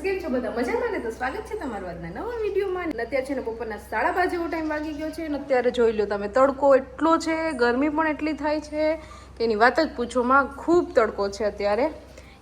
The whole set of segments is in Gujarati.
કેમ છો બધા મજામાં ને? તો સ્વાગત છે તમારું આજના નવા વિડીયોમાં. અત્યારે છે ને બપોરના 5:30 જેવો ટાઈમ વાગી ગયો છે અને અત્યારે જોઈ લો તમે, તડકો એટલો છે, ગરમી પણ એટલી થાય છે કે એની વાત જ પૂછો માં. ખૂબ તડકો છે અત્યારે,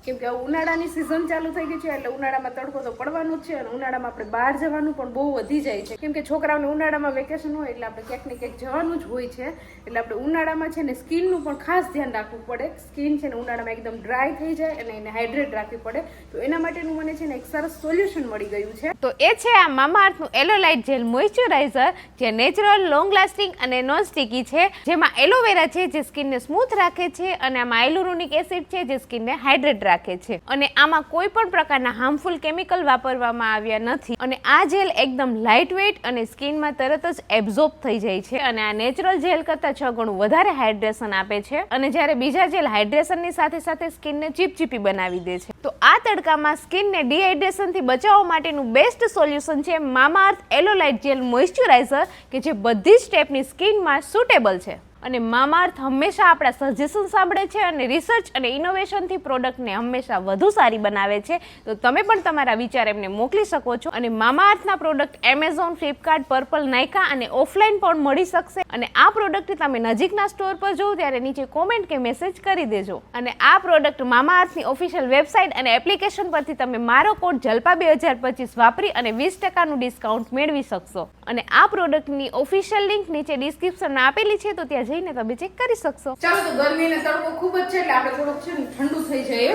કેમ કે ઉનાળાની સિઝન ચાલુ થઈ ગઈ છે એટલે ઉનાળામાં તડકો તો પડવાનું જ છે અને ઉનાળામાં આપણે બહાર જવાનું પણ બહુ વધી જાય છે, કેમ કે છોકરાઓને ઉનાળામાં વેકેશન હોય એટલે આપણે ક્યાંક ને ક્યાંક જવાનું જ હોય છે. એટલે આપણે ઉનાળામાં છે ને સ્કિનનું પણ ખાસ ધ્યાન રાખવું પડે. સ્કિન છે ને ઉનાળામાં એકદમ ડ્રાય થઈ જાય અને એને હાઇડ્રેટ રાખવી પડે. તો એના માટેનું મને છે ને એક સરસ સોલ્યુશન મળી ગયું છે. તો એ છે આ મામાઅર્થનું એલોલાઇટ જેલ મોઇશ્ચરાઇઝર, જે નેચરલ, લોંગ લાસ્ટિંગ અને નોન સ્ટિકી છે, જેમાં એલોવેરા છે જે સ્કિનને સ્મૂથ રાખે છે અને આમાં હાઇલુરોનિક એસિડ છે જે સ્કિનને હાઇડ્રેટ રાખે છે અને આમાં કોઈ પણ પ્રકારના હાર્મફુલ કેમિકલ વાપરવામાં આવ્યા નથી. અને આ જેલ એકદમ લાઇટ વેઇટ અને સ્કિનમાં તરત જ એબ્ઝોર્બ થઈ જાય છે અને આ નેચરલ જેલ કરતાં 6 ગણું વધારે હાઇડ્રેશન આપે છે. અને જ્યારે બીજા જેલ હાઇડ્રેશનની સાથે સાથે સ્કિનને ચીપચીપી બનાવી દે છે. તો આ તડકામાં સ્કિનને ડિહાઇડ્રેશનથી બચાવવા માટેનું બેસ્ટ સોલ્યુશન છે મામાઅર્થ એલોલાઇટ જેલ મોઇશ્ચરાઇઝર, કે જે બધી જ ટાઈપની સ્કિનમાં સુટેબલ છે. અને મામાઅર્થ હંમેશા આપણા સજેશન સાંભળે છે અને રિસર્ચ અને ઇનોવેશનથી પ્રોડક્ટને હંમેશા વધુ સારી બનાવે છે. તો તમે પણ તમારા વિચાર એમને મોકલી શકો છો. અને મામાઅર્થના પ્રોડક્ટ એમેઝોન, ફ્લિપકાર્ટ, પર્પલ, નાયકા અને ઓફલાઈન પણ મળી શકશે. અને આ પ્રોડક્ટ તમે નજીકના સ્ટોર પર જોવો ત્યારે નીચે કોમેન્ટ કે મેસેજ કરી દેજો. અને આ પ્રોડક્ટ મામાઅર્થની ઓફિશિયલ વેબસાઇટ અને એપ્લિકેશન પરથી તમે મારો કોડ જલ્પા 2025 વાપરી અને 20% ડિસ્કાઉન્ટ મેળવી શકશો. અને આ પ્રોડક્ટની ઓફિશિયલ લિંક નીચે ડિસ્ક્રિપ્શનમાં આપેલી છે, તો ત્યાં જઈને તમે ચેક કરી શકશો. ચાલો, તો ગરમી અને તડકો ખૂબ જ છે એટલે આપણે થોડુંક છે ને ઠંડુ થઈ જાય.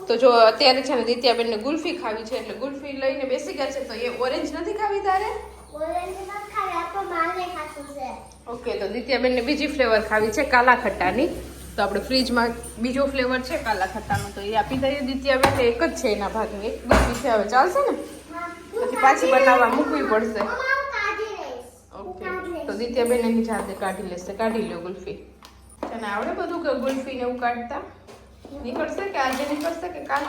તો જો અત્યારે છે ને દિત્યાબેનને ગુલ્ફી ખાવી છે એટલે ગુલ્ફી લઈને બેસી ગયા છે. તો એ ઓરેન્જ નથી ખાવી તારે? ઓરેન્જ નથી ખાવી, આ તો મારે ખાતું છે. ઓકે, તો દિત્યાબેનને બીજી ફ્લેવર ખાવી છે, કાલા ખટ્ટાની. તો આપણે ફ્રીજમાં બીજો ફ્લેવર છે કાલા ખટ્ટાનો, તો એ આપી દઈએ દિત્યાબેનને. એક જ છે એના ભાગની, એક ગુલ્ફી છે. હવે ચાલશે ને? પછી પાછી બનાવવા મૂકવી પડશે. ઓકે, તો દિત્યાબેન એની જાતે કાઢી લેશે. કાઢી લો ગુલ્ફી. તને આવડે બધું કે ગુલ્ફી ને એવું કાઢતા? નીકળશે કે આજે નીકળશે કે કાલે?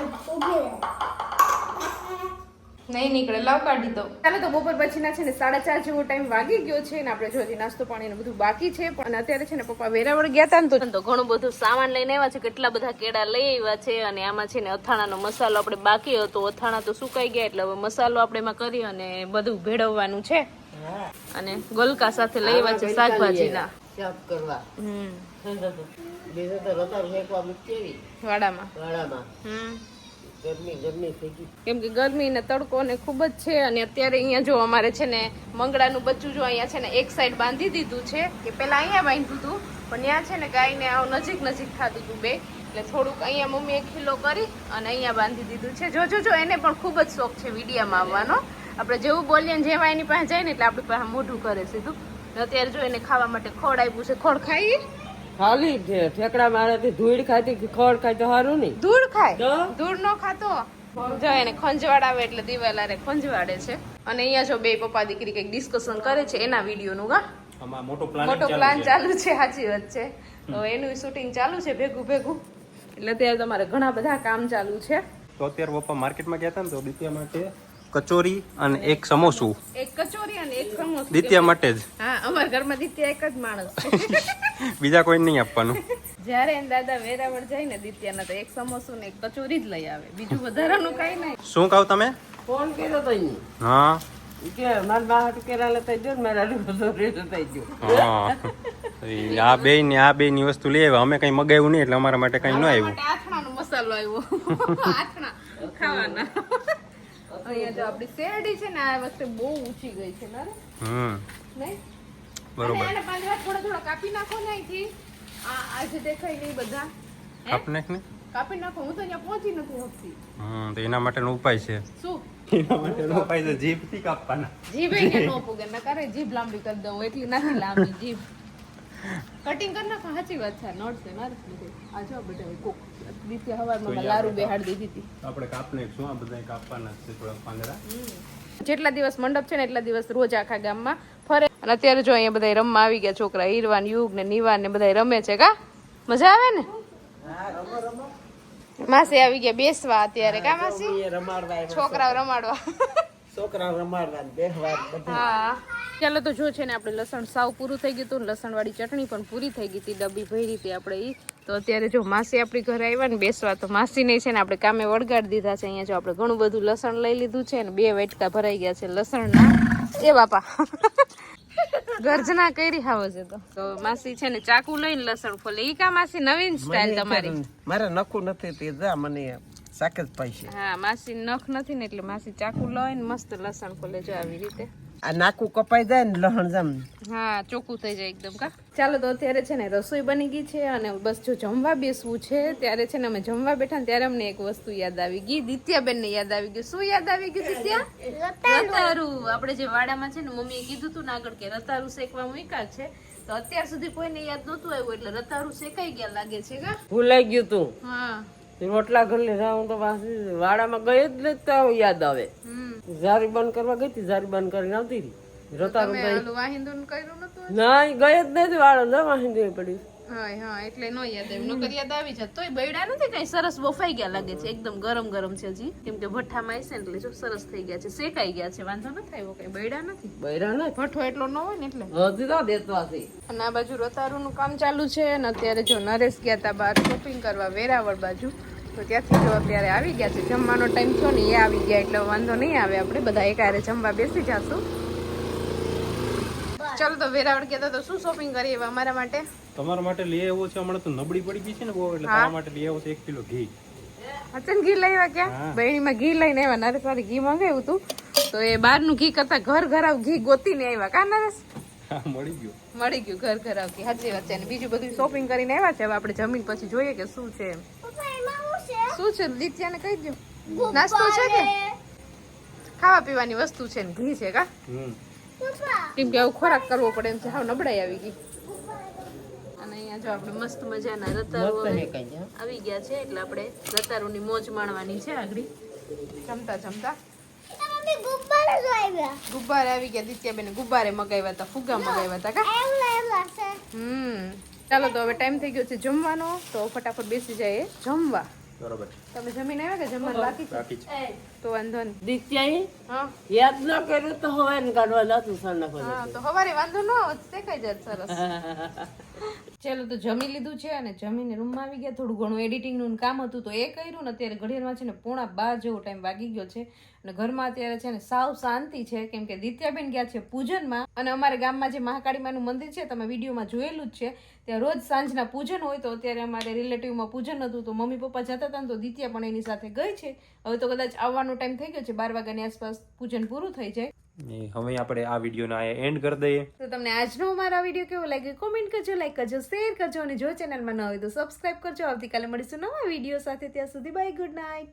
નહીં નીકળે, લાવ કાઢી દો. ચાલો, તો બપોર પછીના છે ને 4:30 જેવો ટાઈમ વાગી ગયો છે ને આપણે જો હજી નાસ્તો પાણી ને બધું બાકી છે. પણ અત્યારે છે ને પપ્પા વેરાવળ ગયા હતા ને તો ઘણું બધું સામાન લઈને આવ્યા છે. કેટલા બધા કેળા લઈ આવ્યા છે અને આમાં છે ને અથાણાનો મસાલો આપણે બાકી હતો. અથાણા તો સુકાઈ ગયા એટલે હવે મસાલો આપણે એમાં કરી અને બધું ભેળવવાનું છે. અને ગલકા સાથે લઈ આવ્યા છે શાકભાજીના કરવા. વાડામાં. કેમ કે ગરમી ને તડકો ને ખૂબ જ છે. અને અત્યારે અહીંયા જો અમારે છે ને મંગળાનું બચ્ચું જો અહીંયા છે ને એક સાઈડ બાંધી દીધું છે, કે પેલા અહીંયા બાંધ્યું હતું પણ ત્યાં છે ને ગાયને આવ નજીક ખાધું હતું બે, એટલે થોડુંક અહીંયા મમ્મીએ ખીલો કરી અને અહીંયા બાંધી દીધું છે. જો એને પણ ખૂબ જ શોખ છે વિડીયામાં આવવાનો. આપણે જેવું બોલીએ ને જેમાં એની પાસે જાય ને એટલે આપણી પાસે મોઢું કરે સીધું. અત્યારે જો એને ખાવા માટે ખોડ આપ્યું છે. ખોડ ખાઈ ખાલી ઠેકડા મારાથી ધૂળ ખાતી, ખોડ ખાય તો સારું નહીં. ધૂળ ખાય? ધૂળ નો ખાતો. જો એને ખંજવાડ આવે એટલે દિવાલારે ખંજવાડે છે. અને અહીંયા જો બે પપ્પા દીકરી કઈક ડિસ્કશન કરે છે એના વિડીયોનું. મોટો પ્લાન ચાલુ છે. સાચી વાત છે. તો એનું શૂટિંગ ચાલુ છે ભેગું એટલે અત્યારે તમારે ઘણા બધા કામ ચાલુ છે. તો અત્યારે પપ્પા માર્કેટમાં ગયા હતા ને તો દિત્યા માટે કચોરી અને એક સમોસું. એક કચોરી અને એક સમોસું દિત્યા માટે જ. હા, અમારા ઘરમાં દિત્યા એક જ માણસ છે. બીજા કોઈ નહીં આપવાનું. જ્યારે એને દાદા વેરાવળ જાય ને દિત્યાના તો એક સમોસું ને એક કચોરી જ લઈ આવે, બીજું વધારાનું કઈ નહીં. શું કહો તમે? ફોન કર્યો તો હા કે મારા બા હાટુ કેરા લેતા જો ને મારા કચોરી લેતા જો. હા, આ બે ની વસ્તુ લઈ આવ્યા. અમે કઈ મગાવ્યું નહીં એટલે અમારા માટે કઈ ન આવ્યું. આથણાનો મસાલો આવ્યો. આથણા ખાવાના. અહીંયા જો આપણી શેરડી છે ને આ વખતે બહુ ઊંચી ગઈ છે ને. નહીં બરોબર. અને 5 વાર થોડા કાપી નાખો ને અહીંથી. આ જે દેખાય નહીં બધા કાપી નાખો. હું તો અહીંયા પહોંચી નથી શકતી. તો એના માટેનો ઉપાય છે. શું એના માટેનો ઉપાય છે? જીભથી કાપવાના. જીભ એને નો પૂગે, નકર જીભ લાંબી કરી દઉં. એટલી નથી લાંબી જીભ. કટિંગ કરી નાખો. સાચી વાત છે. નડશે નથી. આ જો બેટા કોક દીતી હવારમાં લારું બેહાડી દીધી હતી. આપણે કાપને શું આ બધા કાપવાના છે થોડા પાંદડા. જેટલા દિવસ મંડપ છે ને એટલા દિવસ રોજ આખા ગામમાં ફરે. અને અત્યારે જો અહીંયા બધા રમવા આવી ગયા છોકરા. ઈરવાન, યુગ ને નિવાન ને બધા રમે છે. કા મજા આવે ને? માસી આવી ગયા બેસવા અત્યારે. કા માસી? છોકરાઓ રમાડવા. છોકરા રમાડવા બેહવા. હા, ચાલો તો જો છે ને આપણે લસણ સાવ પૂરું થઈ ગયું હતું, લસણવાળી ચટણી પણ પૂરી થઈ ગઈ હતી, ડબ્બી ભરી હતી આપણે ઈ. તો અત્યારે જો માસી આપણી ઘરે આવ્યા ને બેસવા, તો માસીને છે ને આપણે કામે વળગાડી દીધા છે. અહીંયા જો આપણે ઘણું બધું લસણ લઈ લીધું છે ને 2 વાટકા ભરાઈ ગયા છે લસણના. એ બાપા ગર્જના કરી હાવ છે. તો માસી છે ને ચાકુ લઈને લસણ ફોલે. ઈ કા માસી નવીન સ્ટાઇલ તમારી? મારે નખું નથી તે જા મને શાક જ પાઈશે. હા, માસી નખ નથી ને એટલે માસી ચાકુ લઈને મસ્ત લસણ ફોલે જો આવી રીતે. આ નાકું કપાઈ જાય ને લહણ જામ. હા, ચોખ્ખું થઈ જાય એકદમ. કા ચાલો તો અત્યારે છે ને રસોઈ બની ગઈ છે અને બસ જો જમવા બેસવું છે. ત્યારે છે ને અમે જમવા બેઠા ને ત્યારે અમને એક વસ્તુ યાદ આવી ગઈ. દિત્યાબેન ને યાદ આવી ગયું. શું યાદ આવી ગયું દિત્યા? રતારું. આપણે જે વાડામાં છે ને મમ્મીએ કીધું હતું ને આગળ કે રતારું શેકવા મૂક્યા છે, તો અત્યાર સુધી કોઈને યાદ નહોતું આવ્યું એટલે રતારું શેકાઈ ગયા લાગે છે. કા ભૂલાઈ ગયું તું. હા, રોટલા ઘર લીધા હું તો પાછી વાડામાં ગઈ જ નથી તો યાદ આવે. જારી બંધ કરવા ગઈ હતી, જારી બંધ કરીને આવતી હતી. રતારું તમે ઓલું વાહિંદુન કર્યું નતું? ના ગઈ જ નથી વાળો ન વાહિંદી પડી. હા, એટલે નો યાદ આવ્યું. નકર યાદ આવી જાય. તોય બૈડા નથી કઈ, સરસ બફાઈ ગયા લાગે છે. એકદમ ગરમ ગરમ છે હજી, કેમ કે ભઠ્ઠામાં છે ને એટલે જો સરસ થઈ ગયા છે, શેકાઈ ગયા છે. વાંધો નથી આવ્યો, કઈ બૈડા નથી. બૈરા ને ભઠ્ઠો એટલો ન હોય ને એટલે. હજી તો દેતવા છે. અને આ બાજુ રતારું નું કામ ચાલુ છે અને અત્યારે જો નરેશ ગયા તા બહાર શોપિંગ કરવા વેરાવળ બાજુ, તો ત્યાંથી જો અત્યારે આવી ગયા છે. જમવાનો ટાઈમ થયો ને એ આવી ગયા એટલે વાંધો નહીં આવે, આપણે બધા એકારે જમવા બેસી જાશું. ચાલો તો વેરાવળ ગયા તો શું શોપિંગ કરીએ અમારા માટે? તમારા માટે લઈ આવ્યો છે, હમણાં તો નબળી પડી ગઈ છે ને બહુ, એટલે તમારા માટે લઈ આવ્યો છે 1 કિલો ઘી. અચન ઘી લઈ આવ્યા? ક્યાં બહેણીમાં ઘી લઈને આવ્યા? નરેશ વાળી ઘી મંગાવ્યું હતું, તો એ બહારનું ઘી કરતા ઘર આવ ઘી ગોતીને આવ્યા. કા નરેશ? હા, મળી ગયું ઘર આવ ઘી. સાચી વાત છે. અને બીજું બધું શોપિંગ કરીને આવ્યા છે. હવે આપણે જમીન પછી જોઈએ કે શું છે. શું છે દિત્યાને કહી દો. નાસ્તો છે કે ખાવા પીવાની વસ્તુ છે ને ઘી છે? કા કેમ કે આવું ખોરાક કરવો પડે એમ છે. હાવ નબળાઈ આવી ગઈ. અને અહીંયા જો આપણે મસ્ત મજાના રતારું આવી ગયા છે એટલે આપણે રતારુની મોજ માણવાની છે. આગળ જમતા ગુબ્બારે આવી ગયા. દિત્યાબેન ગુબ્બારે મગાવ્યા હતા, ફુગા મગાવ્યા હતા. કા ચાલો તો હવે ટાઈમ થઈ ગયો છે જમવાનો, તો ફટાફટ બેસી જાય જમવા. બરોબર. તમે જમીન આવ્યા કે જમવાનું બાકી છે? તો વાંધો નહીં. દિત્યાએ હા, યાદ ન કર્યું તો હવે ને કાઢવા લાતું સરના પર. હા, તો સવારે વાંધો ન આવે, શેકાઈ જાય સરસ. ચાલો તો જમી લીધું છે અને જમીને રૂમમાં આવી ગયા. થોડું ઘણું એડિટિંગનું કામ હતું તો એ કર્યું ને અત્યારે ઘડિયાળમાં છે ને 11:15 જેવો ટાઈમ વાગી ગયો છે અને ઘરમાં અત્યારે છે ને સાવ શાંતિ છે, કેમ કે દિત્યાબેન ગયા છે પૂજનમાં. અને અમારે ગામમાં જે મહાકાળી માનું મંદિર છે, તમે વિડીયોમાં જોયેલું જ છે, ત્યાં રોજ સાંજના પૂજન હોય. તો અત્યારે અમારે રિલેટિવમાં પૂજન હતું તો મમ્મી પપ્પા જતા હતા ને તો દિત્યા પણ એની સાથે ગઈ છે. હવે તો કદાચ આવવાનો ટાઈમ થઈ ગયો છે, 12 વાગ્યાની આસપાસ પૂજન પૂરું થઈ જાય. હવે આપણે આ વિડીયોના એન્ડ કરી દઈએ. તો તમને આજનો અમારો વિડીયો કેવો લાગ્યો કોમેન્ટ કરજો, લાઈક કરજો, શેર કરજો અને જો ચેનલમાં ન હોય તો સબસ્ક્રાઇબ કરજો. આવતીકાલે મળીશું નવા વિડીયો સાથે. ત્યાં સુધી બાય, ગુડ નાઇટ.